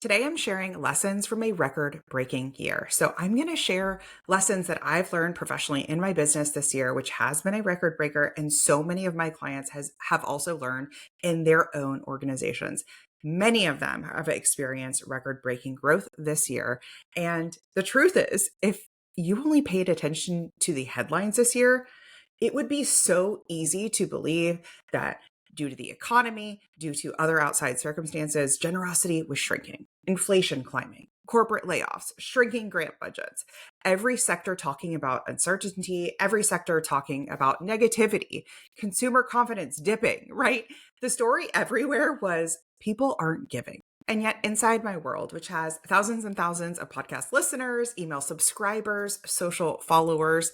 Today, I'm sharing lessons from a record breaking year. So, I'm going to share lessons that I've learned professionally in my business this year, which has been a record breaker. And so many of my clients have also learned in their own organizations. Many of them have experienced record breaking growth this year. And the truth is, if you only paid attention to the headlines this year, it would be so easy to believe that due to the economy, due to other outside circumstances, generosity was shrinking, inflation climbing, corporate layoffs, shrinking grant budgets, every sector talking about uncertainty, every sector talking about negativity, consumer confidence dipping, right? The story everywhere was people aren't giving. And yet, inside my world, which has thousands and thousands of podcast listeners, email subscribers, social followers,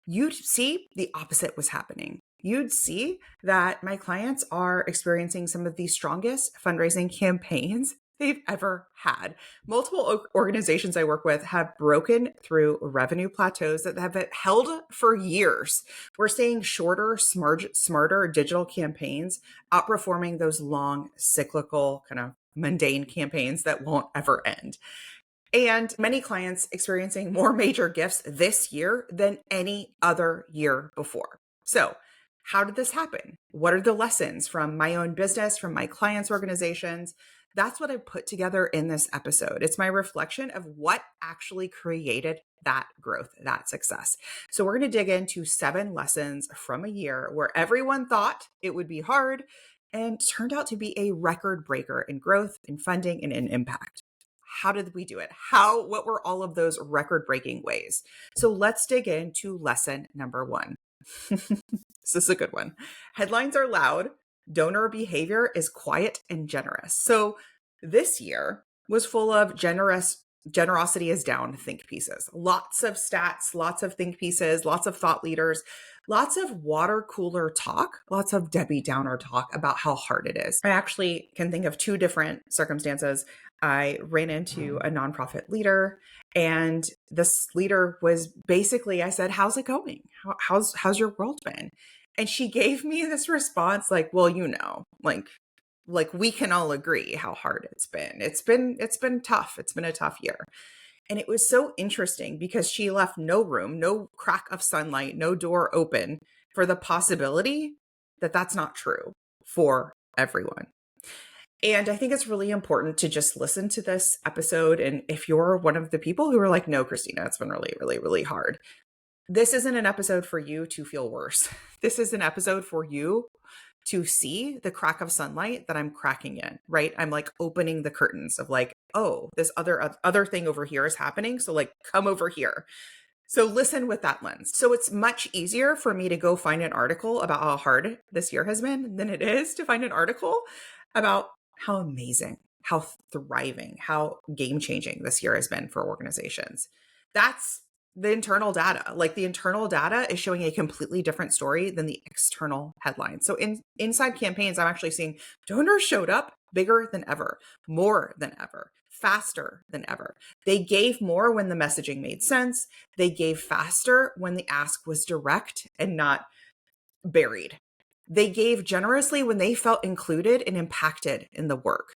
you'd see the opposite was happening. You'd see that my clients are experiencing some of the strongest fundraising campaigns they've ever had. Multiple organizations I work with have broken through revenue plateaus that have been held for years. We're seeing shorter, smarter digital campaigns outperforming those long, cyclical, kind of mundane campaigns that won't ever end. And many clients experiencing more major gifts this year than any other year before. So, how did this happen? What are the lessons from my own business, from my clients' organizations? That's what I put together in this episode. It's my reflection of what actually created that growth, that success. So, we're going to dig into 7 lessons from a year where everyone thought it would be hard and turned out to be a record breaker in growth, in funding, and in impact. How did we do it? What were all of those record breaking ways? So let's dig into lesson number 1. This is a good one. Headlines are loud. Donor behavior is quiet and generous. So this year was full of generosity is down think pieces. Lots of stats, lots of think pieces, lots of thought leaders, lots of water cooler talk, lots of Debbie Downer talk about how hard it is. I actually can think of 2 different circumstances. I ran into a nonprofit leader, and this leader was basically, I said, "How's it going? How's your world been?" And she gave me this response like, "Well, like we can all agree how hard it's been. It's been tough. It's been a tough year." And it was so interesting because she left no room, no crack of sunlight, no door open for the possibility that that's not true for everyone. And I think it's really important to just listen to this episode. And if you're one of the people who are like, "No, Christina, it's been really, really, really hard," this isn't an episode for you to feel worse. This is an episode for you to see the crack of sunlight that I'm cracking in, right? I'm like opening the curtains of like, oh, this other thing over here is happening. So like, come over here. So listen with that lens. So it's much easier for me to go find an article about how hard this year has been than it is to find an article about how amazing, how thriving, how game-changing this year has been for organizations. That's the internal data. Like the internal data is showing a completely different story than the external headlines. So inside campaigns, I'm actually seeing donors showed up bigger than ever, more than ever, faster than ever. They gave more when the messaging made sense. They gave faster when the ask was direct and not buried. They gave generously when they felt included and impacted in the work.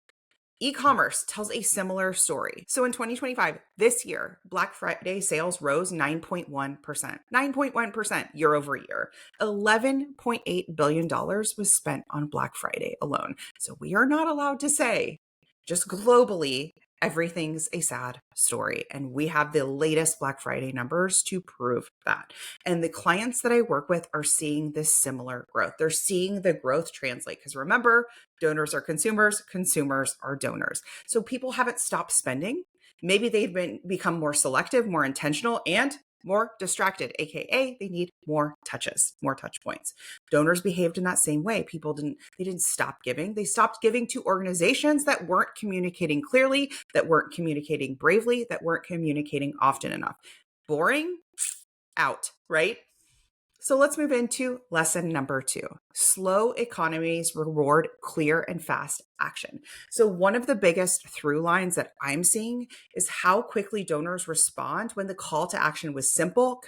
E-commerce tells a similar story. So in 2025, this year, Black Friday sales rose 9.1%, 9.1% year over year. $11.8 billion was spent on Black Friday alone. So we are not allowed to say, just globally, everything's a sad story. And we have the latest Black Friday numbers to prove that. And the clients that I work with are seeing this similar growth. They're seeing the growth translate. Because remember, donors are consumers, consumers are donors. So people haven't stopped spending. Maybe they've become more selective, more intentional, and more distracted, AKA they need more touches, more touch points. Donors behaved in that same way. They didn't stop giving. They stopped giving to organizations that weren't communicating clearly, that weren't communicating bravely, that weren't communicating often enough. Boring? Out, right? So let's move into lesson number 2. Slow economies reward clear and fast action. So one of the biggest through lines that I'm seeing is how quickly donors respond when the call to action was simple,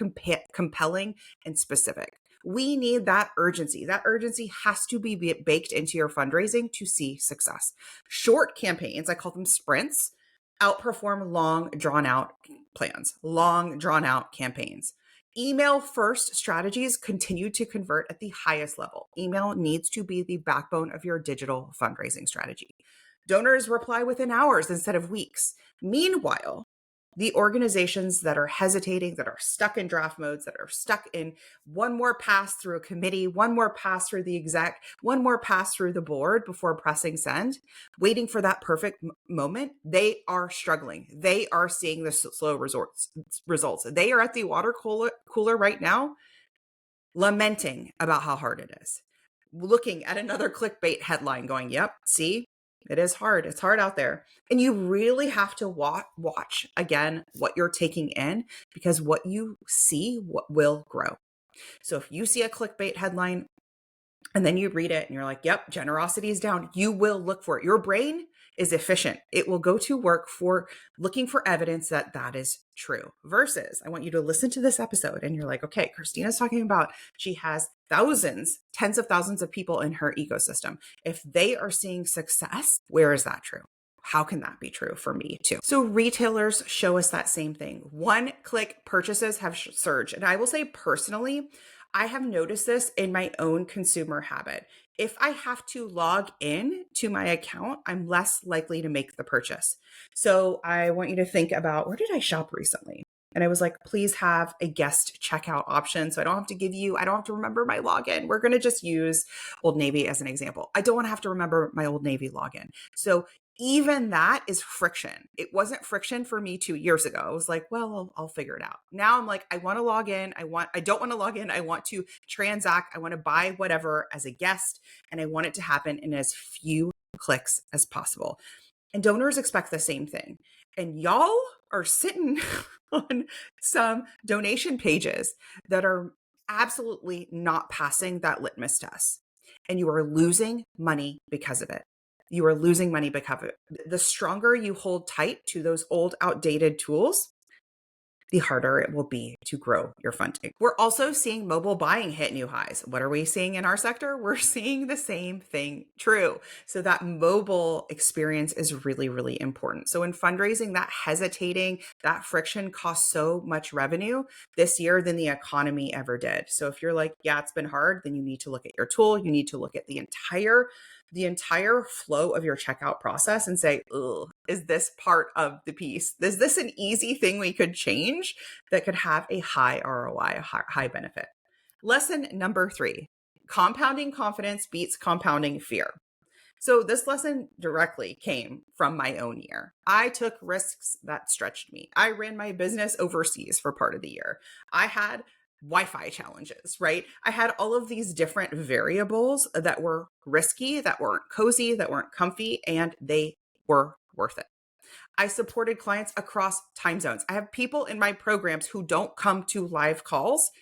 compelling, and specific. We need that urgency. That urgency has to be baked into your fundraising to see success. Short campaigns, I call them sprints, outperform long, drawn out plans, long, drawn out campaigns. Email first strategies continue to convert at the highest level. Email needs to be the backbone of your digital fundraising strategy. Donors reply within hours instead of weeks. Meanwhile, the organizations that are hesitating, that are stuck in draft modes, that are stuck in one more pass through a committee, one more pass through the exec, one more pass through the board before pressing send, waiting for that perfect moment, they are struggling. They are seeing the slow results. They are at the water cooler right now, lamenting about how hard it is, looking at another clickbait headline going, yep, see, it is hard. It's hard out there. And you really have to watch again what you're taking in, because what you see what will grow. So if you see a clickbait headline and then you read it and you're like, yep, generosity is down, you will look for it. Your brain is efficient. It will go to work for looking for evidence that that is true. Versus, I want you to listen to this episode and you're like, okay, Christina's talking about she has thousands, tens of thousands of people in her ecosystem. If they are seeing success, where is that true? How can that be true for me too? So retailers show us that same thing. One-click purchases have surged. And I will say personally, I have noticed this in my own consumer habit. If I have to log in to my account, I'm less likely to make the purchase. So I want you to think about, where did I shop recently? And I was like, please have a guest checkout option. So I don't have to remember my login. We're going to just use Old Navy as an example. I don't want to have to remember my Old Navy login. So even that is friction. It wasn't friction for me 2 years ago. I was like, well, I'll figure it out. Now I'm like, I want to log in. I don't want to log in. I want to transact. I want to buy whatever as a guest, and I want it to happen in as few clicks as possible. And donors expect the same thing. And y'all are sitting on some donation pages that are absolutely not passing that litmus test. And you are losing money because of it. You are losing money because of it. The stronger you hold tight to those old, outdated tools, the harder it will be to grow your funding. We're also seeing mobile buying hit new highs. What are we seeing in our sector? We're seeing the same thing true. So that mobile experience is really, really important. So in fundraising, that hesitating, that friction costs so much revenue this year than the economy ever did. So if you're like, yeah, it's been hard, then you need to look at your tool. You need to look at the entire flow of your checkout process and say, is this part of the piece? Is this an easy thing we could change that could have a high ROI, a high benefit? Lesson number 3, compounding confidence beats compounding fear. So this lesson directly came from my own year. I took risks that stretched me. I ran my business overseas for part of the year. I had Wi-Fi challenges, right? I had all of these different variables that were risky, that weren't cozy, that weren't comfy, and they were worth it. I supported clients across time zones. I have people in my programs who don't come to live calls,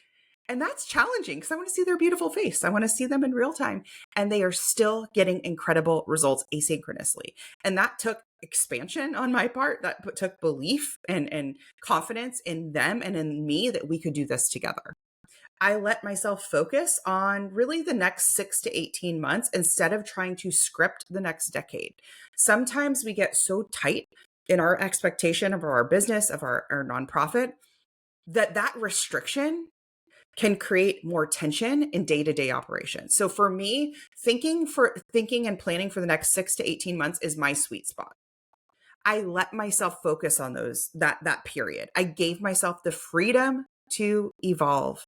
and that's challenging because I want to see their beautiful face. I want to see them in real time, and they are still getting incredible results asynchronously. And that took expansion on my part. That took belief and confidence in them and in me that we could do this together. I let myself focus on really the next 6 to 18 months instead of trying to script the next decade. Sometimes we get so tight in our expectation of our business, of our nonprofit, that restriction can create more tension in day-to-day operations. So for me, thinking and planning for the next 6 to 18 months is my sweet spot. I let myself focus on that period. I gave myself the freedom to evolve.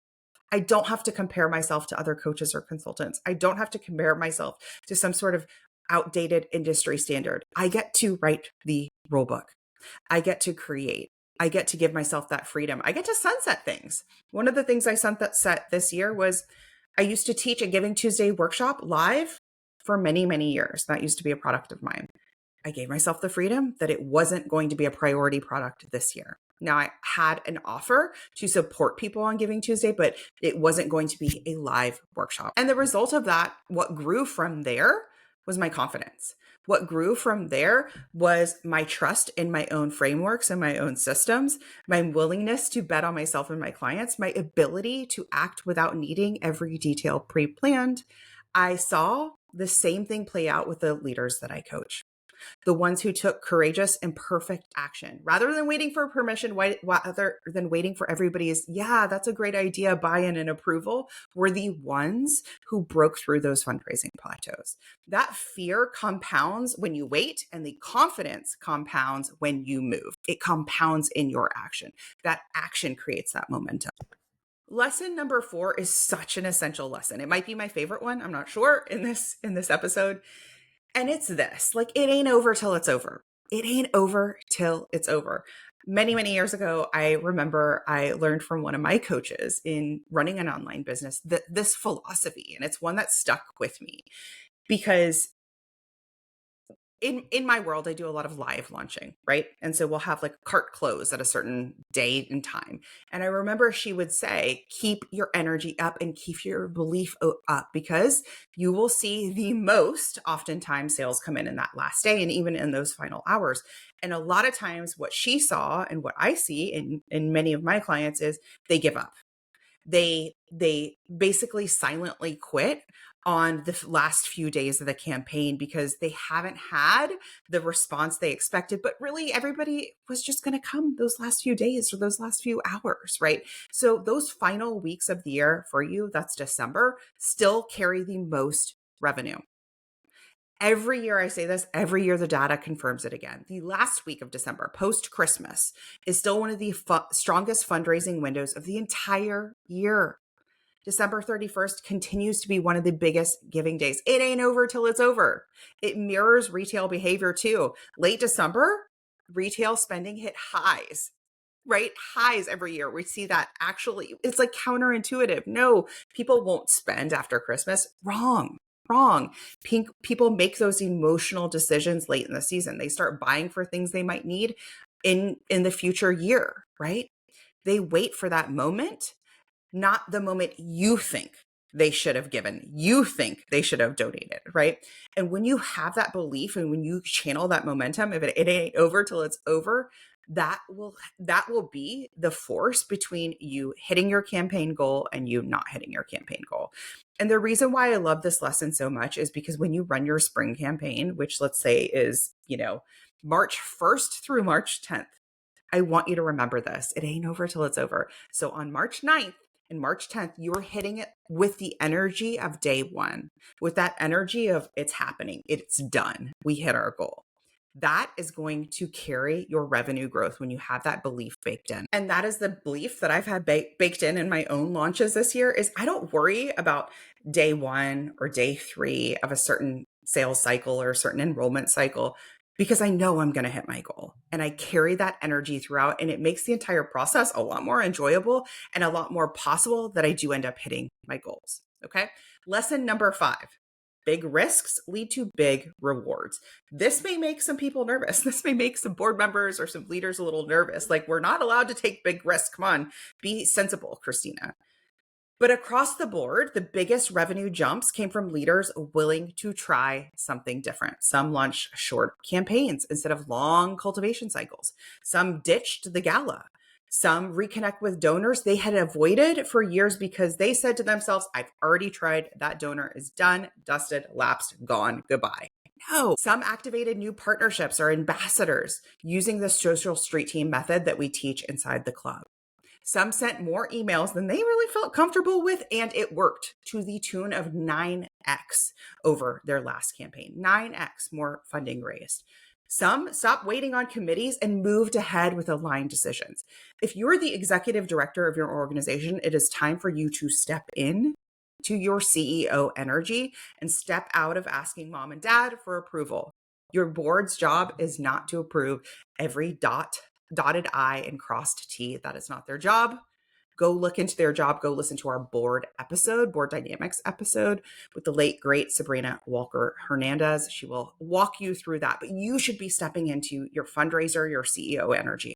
I don't have to compare myself to other coaches or consultants. I don't have to compare myself to some sort of outdated industry standard. I get to write the rule book. I get to create. I get to give myself that freedom. I get to sunset things. One of the things I sunset this year was I used to teach a Giving Tuesday workshop live for many, many years. That used to be a product of mine. I gave myself the freedom that it wasn't going to be a priority product this year. Now, I had an offer to support people on Giving Tuesday, but it wasn't going to be a live workshop. And the result of that, what grew from there was my confidence. What grew from there was my trust in my own frameworks and my own systems, my willingness to bet on myself and my clients, my ability to act without needing every detail pre-planned. I saw the same thing play out with the leaders that I coach, the ones who took courageous and perfect action rather than waiting for permission, rather than waiting for everybody's, yeah, that's a great idea, buy-in and approval, were the ones who broke through those fundraising plateaus. That fear compounds when you wait, and the confidence compounds when you move. It compounds in your action. That action creates that momentum. Lesson number 4 is such an essential lesson. It might be my favorite one, I'm not sure, in this episode. And it's this, like, it ain't over till it's over. It ain't over till it's over. Many, many years ago, I remember I learned from one of my coaches in running an online business this philosophy, and it's one that stuck with me because in my world, I do a lot of live launching, right? And so we'll have like cart close at a certain day and time. And I remember she would say, keep your energy up and keep your belief up, because you will see the most oftentimes sales come in that last day and even in those final hours. And a lot of times what she saw and what I see in many of my clients is they give up. They basically silently quit on the last few days of the campaign because they haven't had the response they expected. But really, everybody was just going to come those last few days or those last few hours, right? So those final weeks of the year for you, that's December, still carry the most revenue. Every year I say this, every year the data confirms it again. The last week of December, post-Christmas, is still one of the strongest fundraising windows of the entire year. December 31st continues to be one of the biggest giving days. It ain't over till it's over. It mirrors retail behavior too. Late December, retail spending hit highs, right? Highs every year. We see that actually. It's like counterintuitive. No, people won't spend after Christmas. Wrong. People make those emotional decisions late in the season. They start buying for things they might need in the future year, right? They wait for that moment, not the moment you think they should have given, you think they should have donated, right? And when you have that belief and when you channel that momentum, if it ain't over till it's over, that will be the force between you hitting your campaign goal and you not hitting your campaign goal. And the reason why I love this lesson so much is because when you run your spring campaign, which let's say is, March 1st through March 10th, I want you to remember this. It ain't over till it's over. So on March 9th and March 10th, you are hitting it with the energy of day one, with that energy of it's happening, it's done, we hit our goal. That is going to carry your revenue growth when you have that belief baked in. And that is the belief that I've had baked in my own launches this year is I don't worry about day 1 or day 3 of a certain sales cycle or a certain enrollment cycle, because I know I'm going to hit my goal, and I carry that energy throughout, and it makes the entire process a lot more enjoyable and a lot more possible that I do end up hitting my goals. Okay. Lesson number 5. Big risks lead to big rewards. This may make some people nervous. This may make some board members or some leaders a little nervous. Like, we're not allowed to take big risks. Come on, be sensible, Christina. But across the board, the biggest revenue jumps came from leaders willing to try something different. Some launched short campaigns instead of long cultivation cycles. Some ditched the gala. Some reconnect with donors they had avoided for years because they said to themselves, I've already tried. That donor is done, dusted, lapsed, gone, goodbye. No. Some activated new partnerships or ambassadors using the social street team method that we teach inside the club. Some sent more emails than they really felt comfortable with, and it worked to the tune of 9x over their last campaign. 9x more funding raised. Some stopped waiting on committees and moved ahead with aligned decisions. If you're the executive director of your organization, it is time for you to step in to your CEO energy and step out of asking mom and dad for approval. Your board's job is not to approve every dotted I and crossed T. That is not their job. Go look into their job. Go listen to our board dynamics episode with the late, great Sabrina Walker Hernandez. She will walk you through that. But you should be stepping into your fundraiser, your CEO energy,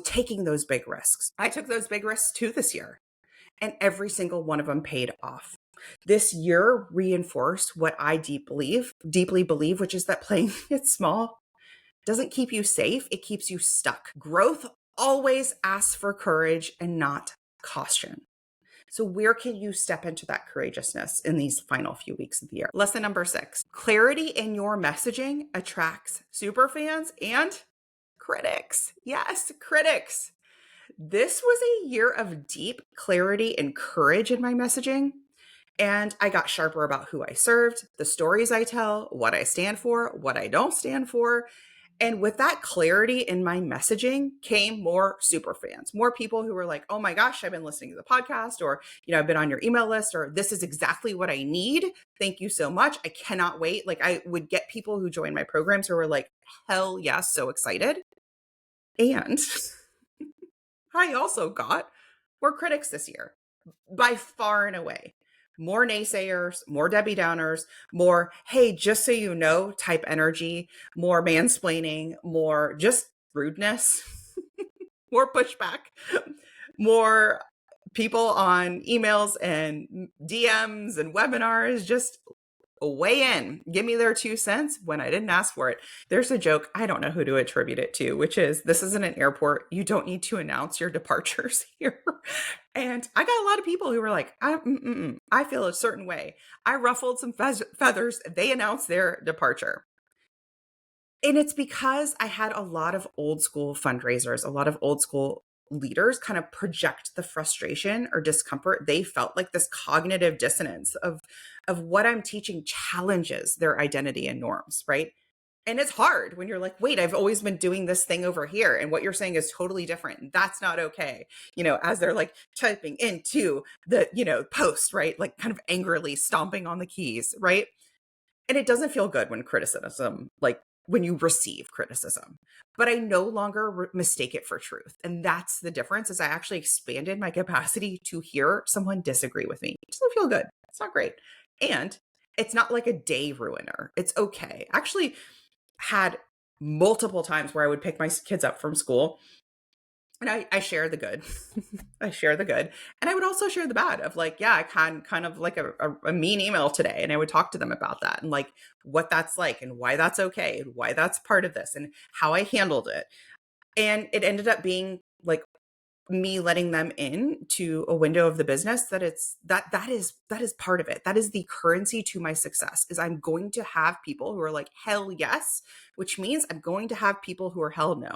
taking those big risks. I took those big risks too this year, and every single one of them paid off. This year reinforced what I deeply believe, which is that playing it small doesn't keep you safe. It keeps you stuck. Growth always asks for courage and not caution. So where can you step into that courageousness in these final few weeks of the year? Lesson number 6, clarity in your messaging attracts superfans and critics. Yes, critics. This was a year of deep clarity and courage in my messaging. And I got sharper about who I served, the stories I tell, what I stand for, what I don't stand for. And with that clarity in my messaging came more super fans, more people who were like, oh my gosh, I've been listening to the podcast, or, I've been on your email list, or this is exactly what I need. Thank you so much. I cannot wait. Like, I would get people who joined my programs who were like, hell yes, so excited. And I also got more critics this year, by far and away. More naysayers, more Debbie Downers, more, hey, just so you know, type energy, more mansplaining, more just rudeness, more pushback, more people on emails and DMs and webinars, just weigh in, give me their 2 cents when I didn't ask for it. There's a joke, I don't know who to attribute it to, which is, this isn't an airport. You don't need to announce your departures here. And I got a lot of people who were like, I feel a certain way. I ruffled some feathers. They announced their departure. And it's because I had a lot of old school fundraisers, a lot of old school leaders kind of project the frustration or discomfort. They felt like this cognitive dissonance of what I'm teaching challenges their identity and norms, right? And it's hard when you're like, wait, I've always been doing this thing over here, and what you're saying is totally different. That's not okay. As they're like typing into the, post, right? Like kind of angrily stomping on the keys, right? And it doesn't feel good when criticism, like when you receive criticism, but I no longer mistake it for truth. And that's the difference, is I actually expanded my capacity to hear someone disagree with me. It doesn't feel good. It's not great. And it's not like a day ruiner. It's okay. Actually had multiple times where I would pick my kids up from school and I share the good. I share the good. And I would also share the bad of like, yeah, I kind of like a mean email today. And I would talk to them about that and like what that's like and why that's okay and why that's part of this and how I handled it. And it ended up being like me letting them in to a window of the business that is part of it. That is the currency to my success, is I'm going to have people who are like, hell yes, which means I'm going to have people who are hell no.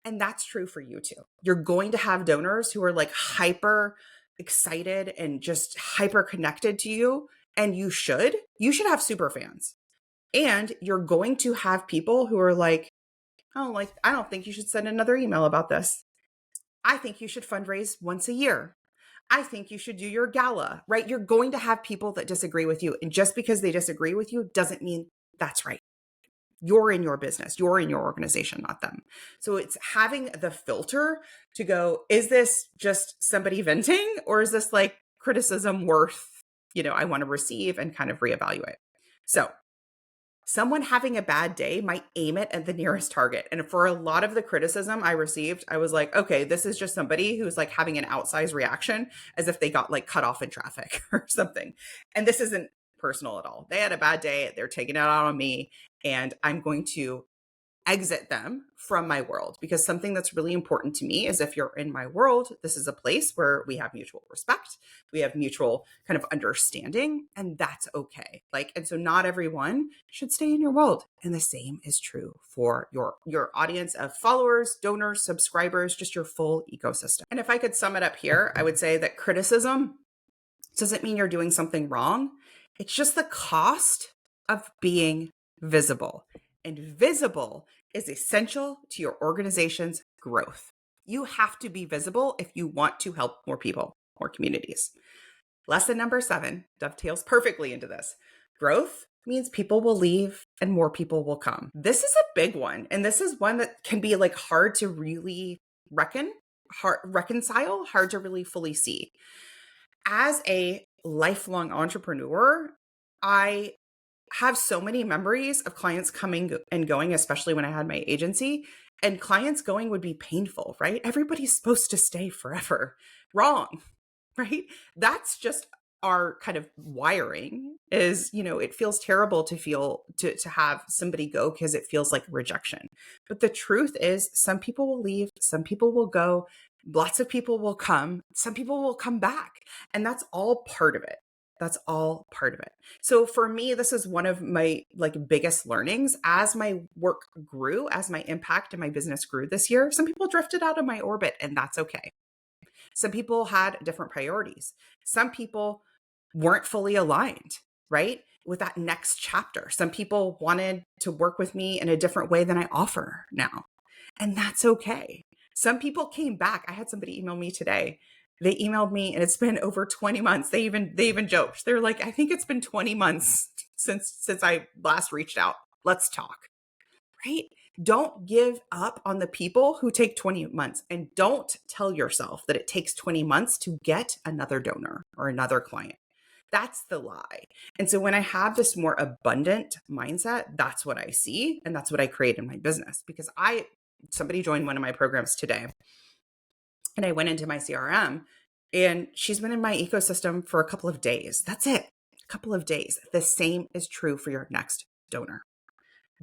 And that's true for you too. You're going to have donors who are like hyper excited and just hyper connected to you. And you should have super fans. And you're going to have people who are like, oh, like, I don't think you should send another email about this. I think you should fundraise once a year. I think you should do your gala, right? You're going to have people that disagree with you. And just because they disagree with you doesn't mean that's right. You're in your business, you're in your organization, not them. So it's having the filter to go, is this just somebody venting, or is this like criticism worth, I want to receive and kind of reevaluate? So someone having a bad day might aim it at the nearest target. And for a lot of the criticism I received, I was like, okay, this is just somebody who's like having an outsized reaction as if they got like cut off in traffic or something. And this isn't personal at all. They had a bad day. They're taking it out on me. And I'm going to exit them from my world, because something that's really important to me is, if you're in my world, this is a place where we have mutual respect, we have mutual kind of understanding, and that's okay. Like, and so not everyone should stay in your world. And the same is true for your audience of followers, donors, subscribers, just your full ecosystem. And if I could sum it up here, I would say that criticism doesn't mean you're doing something wrong. It's just the cost of being visible. And visible is essential to your organization's growth. You have to be visible if you want to help more people, more communities. Lesson number 7 dovetails perfectly into this. Growth means people will leave and more people will come. This is a big one. And this is one that can be like hard to really reconcile, hard to really fully see. As a lifelong entrepreneur, I have so many memories of clients coming and going, especially when I had my agency, and clients going would be painful, right? Everybody's supposed to stay forever. Wrong, right? That's just our kind of wiring is, it feels terrible to have somebody go because it feels like rejection. But the truth is, some people will leave, some people will go, lots of people will come, some people will come back. And that's all part of it. That's all part of it. So for me, this is one of my biggest learnings as my work grew, as my impact and my business grew this year. Some people drifted out of my orbit, and that's okay. Some people had different priorities. Some people weren't fully aligned, right? With that next chapter. Some people wanted to work with me in a different way than I offer now. And that's okay. Some people came back. I had somebody email me today. They emailed me and it's been over 20 months. They even joked. They're like, I think it's been 20 months since I last reached out. Let's talk. Right? Don't give up on the people who take 20 months, and don't tell yourself that it takes 20 months to get another donor or another client. That's the lie. And so when I have this more abundant mindset, that's what I see. And that's what I create in my business, because somebody joined one of my programs today and I went into my CRM and she's been in my ecosystem for a couple of days. That's it. A couple of days. The same is true for your next donor.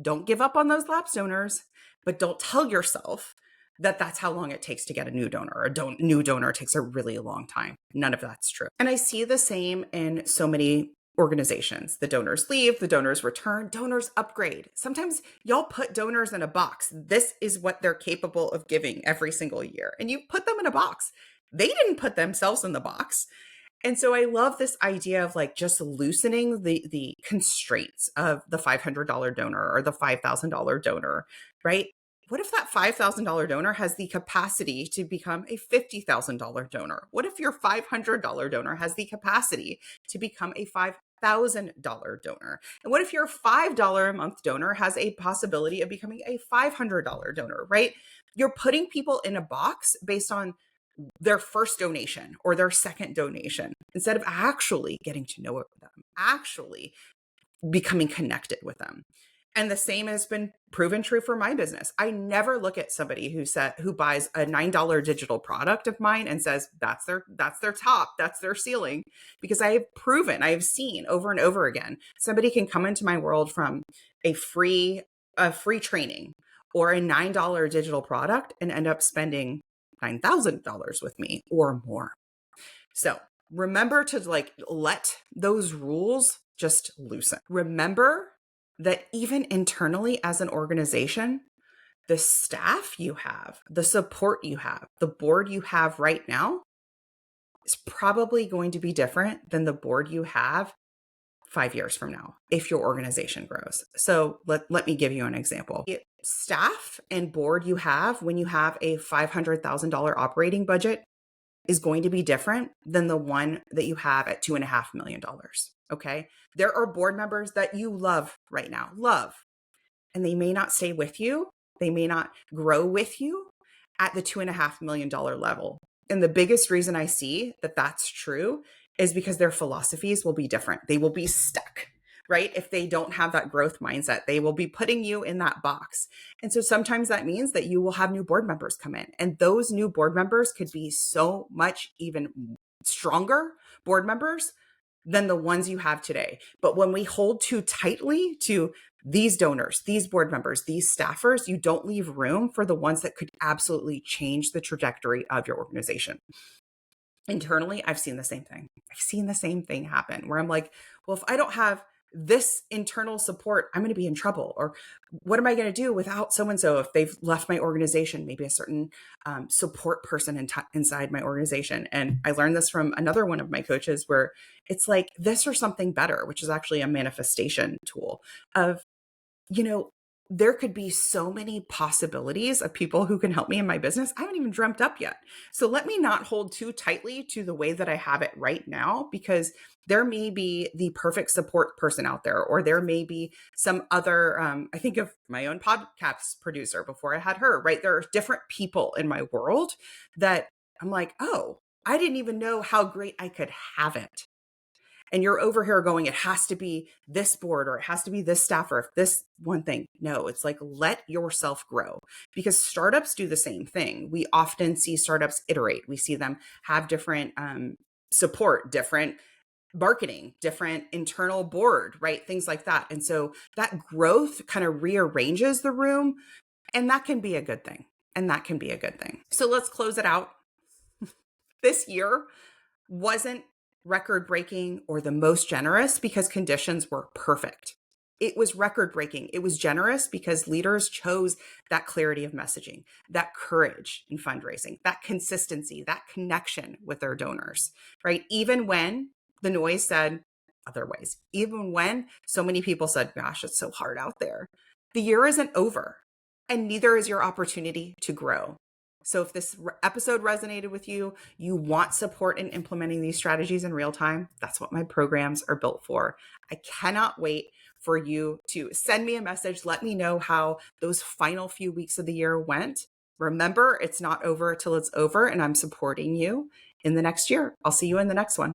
Don't give up on those lapsed donors, but don't tell yourself that that's how long it takes to get a new donor. A new donor takes a really long time. None of that's true. And I see the same in so many organizations. The donors leave, the donors return, donors upgrade. Sometimes y'all put donors in a box. This is what they're capable of giving every single year. And you put them in a box. They didn't put themselves in the box. And so I love this idea of just loosening the constraints of the $500 donor or the $5,000 donor, right? What if that $5,000 donor has the capacity to become a $50,000 donor? What if your $500 donor has the capacity to become a $5,000 donor? And what if your $5 a month donor has a possibility of becoming a $500 donor, right? You're putting people in a box based on their first donation or their second donation, instead of actually getting to know them, actually becoming connected with them. And the same has been proven true for my business. I never look at somebody who buys a $9 digital product of mine and says that's their top, that's their ceiling, because I have seen over and over again, somebody can come into my world from a free training or a $9 digital product and end up spending $9,000 with me or more. So remember to let those rules just loosen. Remember that even internally as an organization, the staff you have, the support you have, the board you have right now is probably going to be different than the board you have 5 years from now if your organization grows. So let me give you an example. Staff and board you have when you have a $500,000 operating budget is going to be different than the one that you have at $2.5 million. Okay. There are board members that you love right now, and they may not stay with you. They may not grow with you at the $2.5 million level. And the biggest reason I see that that's true is because their philosophies will be different. They will be stuck, right? If they don't have that growth mindset, they will be putting you in that box. And so sometimes that means that you will have new board members come in, and those new board members could be so much even stronger board members than the ones you have today. But when we hold too tightly to these donors, these board members, these staffers, you don't leave room for the ones that could absolutely change the trajectory of your organization. Internally, I've seen the same thing. I've seen the same thing happen where I'm like, well, if I don't have this internal support, I'm going to be in trouble. Or what am I going to do without so-and-so if they've left my organization, maybe a certain support person inside my organization. And I learned this from another one of my coaches where it's like this or something better, which is actually a manifestation tool of, there could be so many possibilities of people who can help me in my business I haven't even dreamt up yet. So let me not hold too tightly to the way that I have it right now, because there may be the perfect support person out there, or there may be some other, I think of my own podcast producer before I had her, right? There are different people in my world that I'm like, oh, I didn't even know how great I could have it. And you're over here going, it has to be this board, or it has to be this staff, or this one thing. No, it's like, let yourself grow, because startups do the same thing. We often see startups iterate. We see them have different support, different marketing, different internal board, right? Things like that. And so that growth kind of rearranges the room, and that can be a good thing. And that can be a good thing. So let's close it out. This year wasn't record breaking or the most generous because conditions were perfect. It was record breaking. It was generous because leaders chose that clarity of messaging, that courage in fundraising, that consistency, that connection with their donors, right? Even when the noise said otherwise, even when so many people said, gosh, it's so hard out there. The year isn't over, and neither is your opportunity to grow. So if this episode resonated with you, you want support in implementing these strategies in real time, that's what my programs are built for. I cannot wait for you to send me a message. Let me know how those final few weeks of the year went. Remember, it's not over till it's over, and I'm supporting you in the next year. I'll see you in the next one.